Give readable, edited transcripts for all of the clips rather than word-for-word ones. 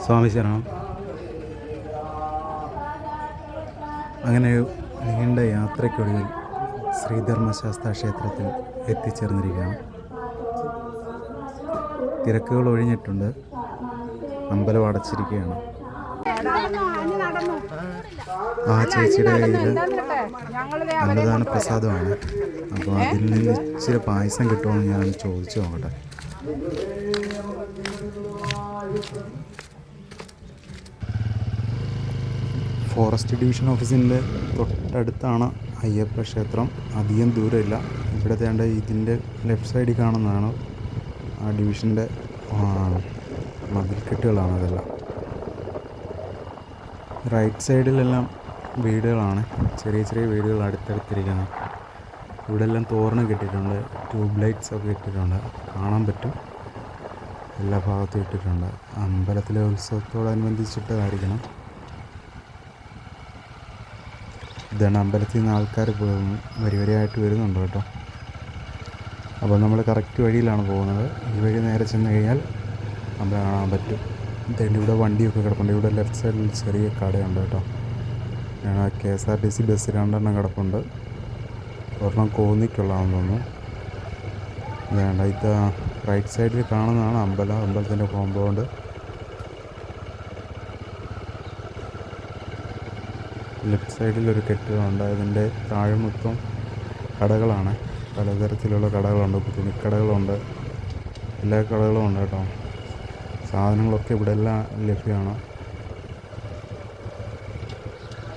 സ്വാമി ശരണം. അങ്ങനെ നീണ്ട യാത്രയ്ക്കൊടുവിൽ ശ്രീധർമ്മശാസ്ത്ര ക്ഷേത്രത്തിൽ എത്തിച്ചേർന്നിരിക്കുകയാണ്. തിരക്കുകൾ ഒഴിഞ്ഞിട്ടുണ്ട്, അമ്പലം അടച്ചിരിക്കുകയാണ്. ആ ചേച്ചിയുടെ കയ്യിൽ അന്നദാന പ്രസാദമാണ്. അപ്പോൾ അതിൽ നിന്ന് ഇച്ചിരി പായസം കിട്ടുമെന്ന് ഞാൻ ചോദിച്ചു നോക്കട്ടെ. ഫോറസ്റ്റ് ഡിവിഷൻ ഓഫീസിൻ്റെ തൊട്ടടുത്താണ് അയ്യപ്പ ക്ഷേത്രം. അധികം ദൂരമില്ല. ഇവിടെ തേണ്ട ഇതിൻ്റെ ലെഫ്റ്റ് സൈഡിൽ കാണുന്നതാണ് ആ ഡിവിഷൻ്റെ മതിൽക്കെട്ടുകളാണ് അതെല്ലാം. റൈറ്റ് സൈഡിലെല്ലാം വീടുകളാണ്, ചെറിയ ചെറിയ വീടുകൾ അടുത്തടുത്തിരിക്കുന്നത്. ഇവിടെ എല്ലാം തോരണം കെട്ടിയിട്ടുണ്ട്, ട്യൂബ് ലൈറ്റ്സ് ഒക്കെ ഇട്ടിട്ടുണ്ട്, കാണാൻ പറ്റും. എല്ലാ ഭാഗത്തും ഇട്ടിട്ടുണ്ട്. അമ്പലത്തിലെ ഉത്സവത്തോടനുബന്ധിച്ചിട്ടതായിരിക്കണം. ഇതാണ് അമ്പലത്തിൽ നിന്ന് ആൾക്കാർ വരിവരിയായിട്ട് വരുന്നുണ്ട് കേട്ടോ. അപ്പോൾ നമ്മൾ കറക്റ്റ് വഴിയിലാണ് പോകുന്നത്. ഈ വഴി നേരെ ചെന്ന് കഴിഞ്ഞാൽ അമ്പലം കാണാൻ പറ്റും. ഇതേണ്ട ഇവിടെ വണ്ടിയൊക്കെ കിടപ്പുണ്ട്. ഇവിടെ ലെഫ്റ്റ് സൈഡിൽ ചെറിയ കടയുണ്ട് കേട്ടോ. KSRTC ബസ് 2 കിടപ്പുണ്ട്. ഒരെണ്ണം കോന്നിക്കുള്ളതാണെന്ന് തോന്നുന്നു. വേണ്ട, ഇത് റൈറ്റ് സൈഡിൽ കാണുന്നതാണ് അമ്പലത്തിൻ്റെ കോമ്പൗണ്ട്. ലെഫ്റ്റ് സൈഡിലൊരു കെട്ടിടമുണ്ട്. അതിൻ്റെ താഴെ മൊത്തം കടകളാണ്. പലതരത്തിലുള്ള കടകളുണ്ട്, തുണിക്കടകളുണ്ട്, എല്ലാ കടകളും ഉണ്ട് കേട്ടോ. സാധനങ്ങളൊക്കെ ഇവിടെ എല്ലാം ലഭ്യമാണ്.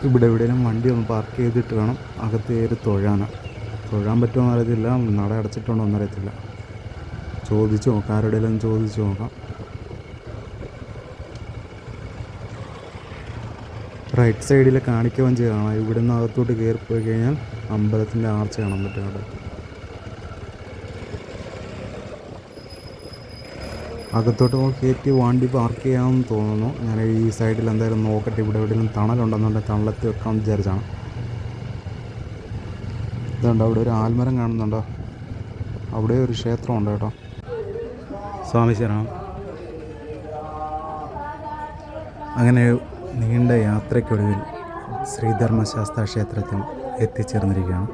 ഇവിടെ എവിടെയെങ്കിലും വണ്ടി ഒന്ന് പാർക്ക് ചെയ്തിട്ട് വേണം അകത്ത് കയറി തൊഴാൻ പറ്റുമോ എന്നറിയത്തില്ല. നട അടച്ചിട്ടുണ്ടോ എന്നറിയത്തില്ല. ചോദിച്ചു നോക്കാം, ആരുടെയെങ്കിലും ചോദിച്ചു നോക്കാം. റൈറ്റ് സൈഡിൽ കാണിക്കവഞ്ചി കാണാം. ഇവിടെ നിന്ന് അകത്തോട്ട് കയറി പോയി കഴിഞ്ഞാൽ അമ്പലത്തിൻ്റെ ആർച്ച് കാണാൻ പറ്റും അവിടെ. അകത്തോട്ട് കയറ്റി വണ്ടി പാർക്ക് ചെയ്യാമെന്ന് തോന്നുന്നു. ഞാൻ ഈ സൈഡിൽ എന്തായാലും നോക്കട്ടെ. ഇവിടെ എവിടെയെങ്കിലും തണലുണ്ടെന്നുണ്ടെങ്കിൽ തണലത്ത് വെക്കാമെന്ന് വിചാരിച്ചാണ്. ഇതുണ്ട്, അവിടെ ഒരു ആൽമരം കാണുന്നുണ്ടോ? അവിടെ ഒരു ക്ഷേത്രമുണ്ട് കേട്ടോ. സ്വാമി ശരണം. അങ്ങനെ നീണ്ട യാത്രയ്ക്കൊടുവിൽ ശ്രീധർമ്മശാസ്ത്ര ക്ഷേത്രത്തിൽ എത്തിച്ചേർന്നിരിക്കുകയാണ്.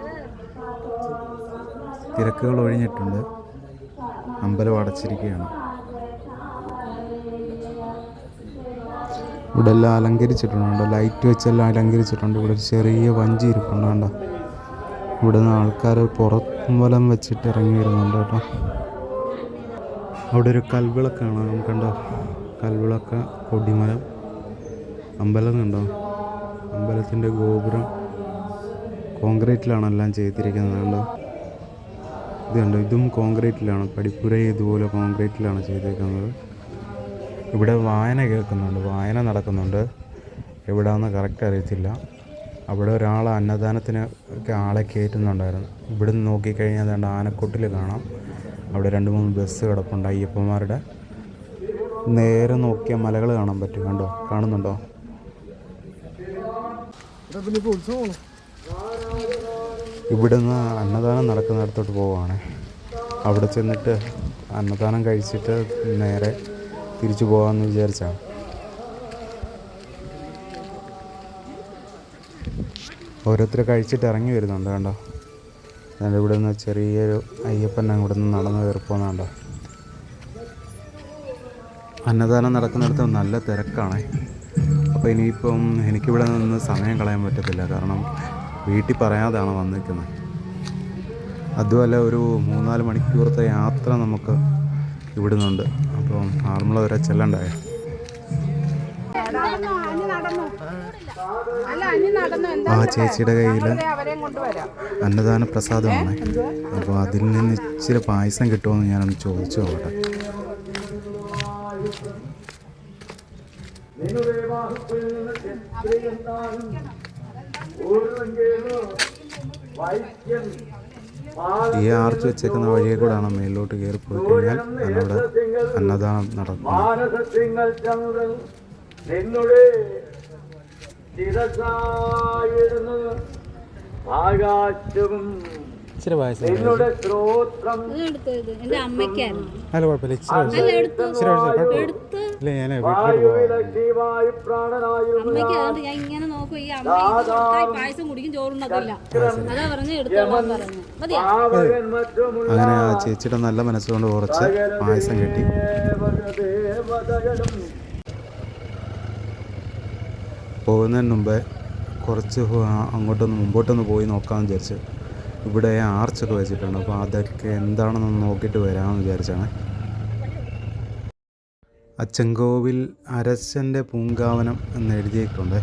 തിരക്കുകൾ ഒഴിഞ്ഞിട്ടുണ്ട്, അമ്പലം അടച്ചിരിക്കുകയാണ്. ഇവിടെ എല്ലാം അലങ്കരിച്ചിട്ടുണ്ട്, ലൈറ്റ് വെച്ചെല്ലാം അലങ്കരിച്ചിട്ടുണ്ട്. ഇവിടെ ഒരു ചെറിയ വഞ്ചി ഇരിപ്പുണ്ട് കണ്ടോ. ഇവിടെ നിന്ന് ആൾക്കാർ പുറംവലം വെച്ചിട്ട് ഇറങ്ങി വരുന്നുണ്ട് കേട്ടോ. അവിടെ ഒരു കൽവിളക്കാണ് കണ്ടോ, കൽവിളക്ക, കൊടിമരം. അമ്പലം കണ്ടോ, അമ്പലത്തിൻ്റെ ഗോപുരം കോൺക്രീറ്റിലാണ് എല്ലാം ചെയ്തിരിക്കുന്നത് കണ്ടോ. ഇത് കണ്ടോ, ഇതും കോൺക്രീറ്റിലാണ്. പടിപ്പുരയും ഇതുപോലെ കോൺക്രീറ്റിലാണ് ചെയ്തിരിക്കുന്നത്. ഇവിടെ വായന കേൾക്കുന്നുണ്ട്, വായന നടക്കുന്നുണ്ട്. എവിടെയാണെന്ന് കറക്റ്റ് അറിയത്തില്ല. അവിടെ ഒരാൾ അന്നദാനത്തിന് ഒക്കെ ആളെ കയറ്റുന്നുണ്ടായിരുന്നു. ഇവിടെ നിന്ന് നോക്കിക്കഴിഞ്ഞാൽ അതുകൊണ്ട് ആനക്കൊട്ടിൽ കാണാം. അവിടെ 2-3 ബസ് കിടപ്പുണ്ട് അയ്യപ്പന്മാരുടെ. നേരെ നോക്കിയാൽ മലകൾ കാണാൻ പറ്റും കണ്ടോ, കാണുന്നുണ്ടോ? ഇവിടുന്ന് അന്നദാനം നടക്കുന്നിടത്തോട്ട് പോവുകയാണ്. അവിടെ ചെന്നിട്ട് അന്നദാനം കഴിച്ചിട്ട് നേരെ തിരിച്ചു പോകാമെന്ന് വിചാരിച്ചാണ്. ഓരോരുത്തർ കഴിച്ചിട്ട് ഇറങ്ങി വരുന്നുണ്ട് കണ്ടോ. അതുകൊണ്ട് ഇവിടെ നിന്ന് ചെറിയൊരു അയ്യപ്പൻ ഇവിടെ നിന്ന് നടന്ന് കയറിപ്പോകുന്നുണ്ടോ. അന്നദാനം നടക്കുന്നിടത്ത് നല്ല തിരക്കാണ്. അപ്പോൾ ഇനിയിപ്പം എനിക്കിവിടെ നിന്ന് സമയം കളയാൻ പറ്റത്തില്ല. കാരണം വീട്ടിൽ പറയാതാണ് വന്നിരിക്കുന്നത്. അതുമല്ല, ഒരു 3-4 മണിക്കൂറത്തെ യാത്ര നമുക്ക് ഇവിടുന്നുണ്ട്. അപ്പം ആറന്മുള വരെ ചെല്ലണ്ടായ. ആ ചേച്ചിയുടെ കയ്യിൽ അന്നദാന പ്രസാദമാണ്. അപ്പോൾ അതിൽ നിന്ന് ഇച്ചിരി പായസം കിട്ടുമെന്ന് ഞാനൊന്ന് ചോദിച്ചു നോക്കട്ടെ. ഈ ആർച്ച് വെച്ചേക്കുന്ന വഴിയെ കൂടാണ് മേലിലോട്ട് കയറി പോയി കഴിഞ്ഞാൽ അവിടെ അന്നദാനം നടക്കും. ഇച്ചിരി പായസം എൻ്റെ അമ്മയ്ക്കായിരുന്നു. അല്ല കുഴപ്പമില്ല, ഇച്ചിരി ഇല്ല ഞാൻ അമ്മയ്ക്ക് അതുകൊണ്ട് ഞാൻ ഇങ്ങനെ നോക്കും. ഈ അമ്മ പായസം കുടിക്കും, ചോറുണ്ടതല്ല. അതാ പറഞ്ഞ് എടുത്തോളാൻ പറഞ്ഞു. മതിയാ? അങ്ങനെ ആ ചേച്ചിയുടെ നല്ല മനസ്സുകൊണ്ട് കുറച്ച് പായസം കിട്ടി. പോകുന്നതിന് മുമ്പേ കുറച്ച് അങ്ങോട്ടൊന്ന് മുമ്പോട്ടൊന്ന് പോയി നോക്കാമെന്ന് വിചാരിച്ചു. ഇവിടെ ആർച്ചൊക്കെ വെച്ചിട്ടുണ്ട്, അപ്പോൾ അതൊക്കെ എന്താണെന്നൊന്ന് നോക്കിയിട്ട് വരാമെന്ന് വിചാരിച്ചാണ്. അച്ചൻകോവിൽ അരശൻ്റെ പൂങ്കാവനം എന്ന് എഴുതിയിട്ടുണ്ട്.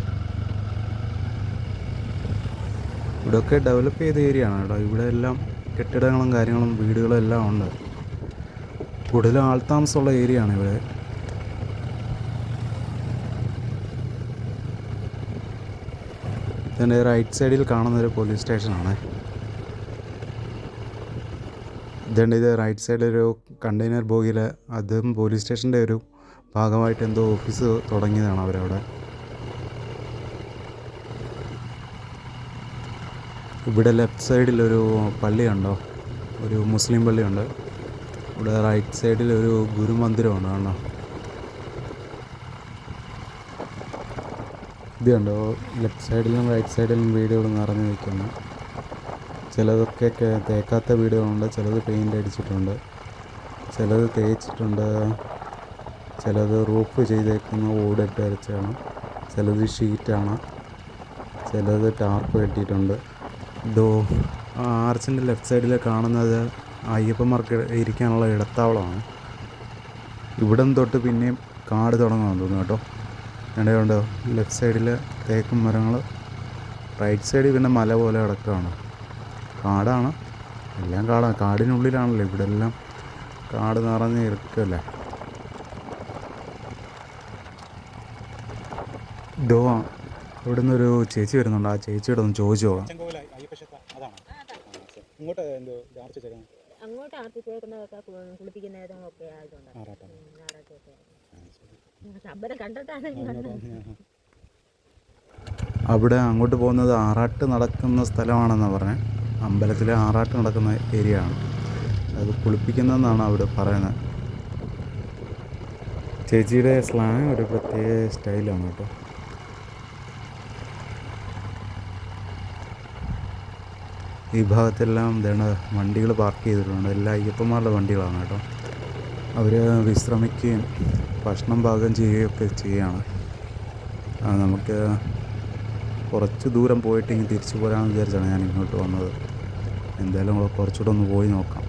ഇവിടെയൊക്കെ ഡെവലപ്പ് ചെയ്ത ഏരിയ ആണ് കേട്ടോ. ഇവിടെ എല്ലാം കെട്ടിടങ്ങളും കാര്യങ്ങളും വീടുകളും എല്ലാം ഉണ്ട്. കൂടുതലും ആൾത്താമസമുള്ള ഏരിയ ആണ് ഇവിടെ. ഇതിൻ്റെ റൈറ്റ് സൈഡിൽ കാണുന്നൊരു പോലീസ് സ്റ്റേഷനാണ്. ഇത് റൈറ്റ് സൈഡിലൊരു കണ്ടെയ്നർ ബോഗിയിൽ അതും പോലീസ് സ്റ്റേഷൻ്റെ ഒരു ഭാഗമായിട്ട് എന്തോ ഓഫീസ് തുടങ്ങിയതാണ് അവരവിടെ. ഇവിടെ ലെഫ്റ്റ് സൈഡിലൊരു പള്ളിയുണ്ടോ, ഒരു മുസ്ലിം പള്ളിയുണ്ട്. ഇവിടെ റൈറ്റ് സൈഡിൽ ഒരു ഗുരുമന്ദിരമാണ് കാണോ. ഇത് കണ്ടോ, ലെഫ്റ്റ് സൈഡിലും റൈറ്റ് സൈഡിലും വീടുകൾ നിറഞ്ഞു നിൽക്കുന്നു. ചിലതൊക്കെ തേക്കാത്ത വീടുകളുണ്ട്, ചിലത് പെയിൻ്റ് അടിച്ചിട്ടുണ്ട്, ചിലത് തേച്ചിട്ടുണ്ട്, ചിലത് റൂഫ് ചെയ്തേക്കുന്ന ഓടിട്ട് അരച്ചാണ്, ചിലത് ഷീറ്റാണ്, ചിലത് ടാർപ്പ് കെട്ടിയിട്ടുണ്ട്. ഇതോ ആർച്ചിൻ്റെ ലെഫ്റ്റ് സൈഡിൽ കാണുന്നത് അയ്യപ്പന്മാർക്ക് ഇരിക്കാനുള്ള ഇടത്താവളമാണ്. ഇവിടം തൊട്ട് പിന്നെയും കാട് തുടങ്ങുമെന്ന് തോന്നുന്നു കേട്ടോ. ഇടയുണ്ടോ ലെഫ്റ്റ് സൈഡിൽ തേക്കും മരങ്ങൾ, റൈറ്റ് സൈഡിൽ പിന്നെ മല പോലെ കിടക്കുകയാണ്. കാടാണ്, എല്ലാം കാടാണ്. കാടിനുള്ളിലാണല്ലോ ഇവിടെ എല്ലാം, കാട് നിറഞ്ഞ് ഇരിക്കല്ലേ. ഇതോ ഇവിടെ നിന്നൊരു ചേച്ചി വരുന്നുണ്ട്, ആ ചേച്ചിയോട് ഒന്ന് ചോദിച്ചു പോകാം. അങ്ങോട്ട് ആർത്തിച്ചേക്കുന്നതൊക്കെ കുളിപ്പിക്കുന്നതും ഒക്കെ ആയതുകൊണ്ട് ശബരം കണ്ടിട്ടാണ്. അവിടെ അങ്ങോട്ട് പോകുന്നത് ആറാട്ട് നടക്കുന്ന സ്ഥലമാണെന്നാണ് പറഞ്ഞത്. അമ്പലത്തിലെ ആറാട്ട് നടക്കുന്ന ഏരിയ ആണ് അത്. കുളിപ്പിക്കുന്നതെന്നാണ് അവിടെ പറയുന്നത്. ചേച്ചിയുടെ സ്ലാങ് ഒരു പ്രത്യേക സ്റ്റൈലാണ് കേട്ടോ. ഈ ഭാഗത്തെല്ലാം എന്താണ് വണ്ടികൾ പാർക്ക് ചെയ്തിട്ടുണ്ട്. എല്ലാ അയ്യപ്പന്മാരുടെ വണ്ടികളാണ് കേട്ടോ. അവർ വിശ്രമിക്കുകയും ഭക്ഷണം പാകം ചെയ്യുകയൊക്കെ ചെയ്യുകയാണ്. നമുക്ക് കുറച്ച് ദൂരം പോയിട്ട് ഇങ്ങനെ തിരിച്ചു പോരാമെന്ന് വിചാരിച്ചാണ് ഞാൻ ഇങ്ങോട്ട് വന്നത്. എന്തായാലും കുറച്ചുകൂടെ ഒന്ന് പോയി നോക്കാം.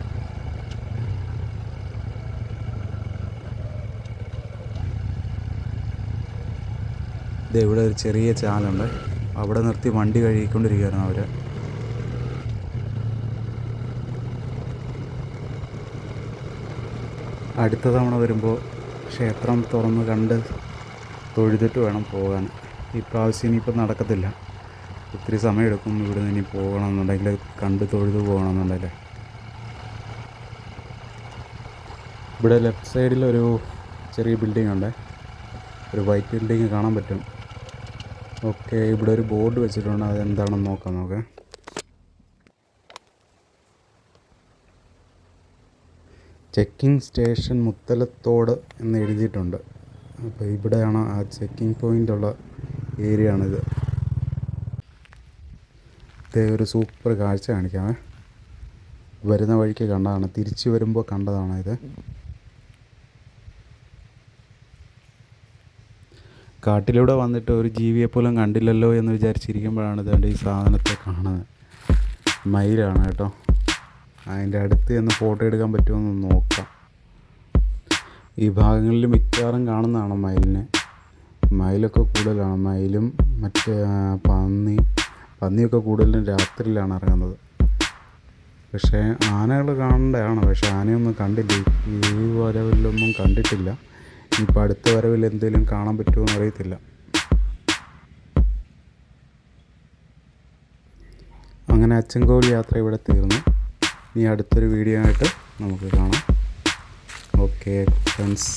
ഇവിടെ ഒരു ചെറിയ ചാലുണ്ട്, അവിടെ നിർത്തി വണ്ടി കഴുകിക്കൊണ്ടിരിക്കുകയായിരുന്നു അവർ. അടുത്ത തവണ വരുമ്പോൾ ക്ഷേത്രം തുറന്ന് കണ്ട് തൊഴുതിട്ട് വേണം പോകാൻ. ഈ പ്രാവശ്യം ഇനിയിപ്പോൾ നടക്കത്തില്ല, ഒത്തിരി സമയമെടുക്കും. ഇവിടെ നിന്ന് ഇനി പോകണമെന്നുണ്ടെങ്കിൽ, കണ്ട് തൊഴുത് പോകണമെന്നുണ്ടെങ്കിൽ. ഇവിടെ ലെഫ്റ്റ് സൈഡിൽ ഒരു ചെറിയ ബിൽഡിംഗ് ഉണ്ട്, ഒരു വൈറ്റ് ബിൽഡിങ് കാണാൻ പറ്റും. ഓക്കെ, ഇവിടെ ഒരു ബോർഡ് വെച്ചിട്ടുണ്ട്, അതെന്താണെന്ന് നോക്കാം നമുക്ക്. ചെക്കിംഗ് സ്റ്റേഷൻ മുത്തലത്തോട് എന്ന് എഴുതിയിട്ടുണ്ട്. അപ്പോൾ ഇവിടെയാണ് ആ ചെക്കിംഗ് പോയിൻ്റുള്ള ഏരിയ ആണിത്. ഒരു സൂപ്പർ കാഴ്ച കാണിക്കാമേ. വരുന്ന വഴിക്ക് കണ്ടതാണ്, തിരിച്ചു വരുമ്പോൾ കണ്ടതാണ് ഇത്. കാട്ടിലൂടെ വന്നിട്ട് ഒരു ജീവിയെപ്പോലും കണ്ടില്ലല്ലോ എന്ന് വിചാരിച്ചിരിക്കുമ്പോഴാണ് ഇതുകൊണ്ട് ഈ സാധനത്തെ കാണുന്നത്. മയിലാണ് കേട്ടോ. അതിൻ്റെ അടുത്ത് ചെന്ന് ഫോട്ടോ എടുക്കാൻ പറ്റുമെന്ന് നോക്കാം. ഈ ഭാഗങ്ങളിൽ മിക്കവാറും കാണുന്നതാണ് മയിലിനെ. മയിലൊക്കെ കൂടുതലാണ്. മയിലും മറ്റേ പന്നിയൊക്കെ കൂടുതലും രാത്രിയിലാണ് ഇറങ്ങുന്നത്. പക്ഷേ ആനകൾ കാണേണ്ടതാണ്, പക്ഷേ ആനയൊന്നും കണ്ടില്ല. ഈ വരവിലൊന്നും കണ്ടിട്ടില്ല. ഇനിയിപ്പോൾ അടുത്ത വരവിൽ എന്തെങ്കിലും കാണാൻ പറ്റുമോ എന്ന് അറിയത്തില്ല. അങ്ങനെ അച്ചൻകോവിൽ യാത്ര ഇവിടെ തീർന്നു. ഇനി അടുത്തൊരു വീഡിയോ ആയിട്ട് നമുക്ക് കാണാം. Okay friends.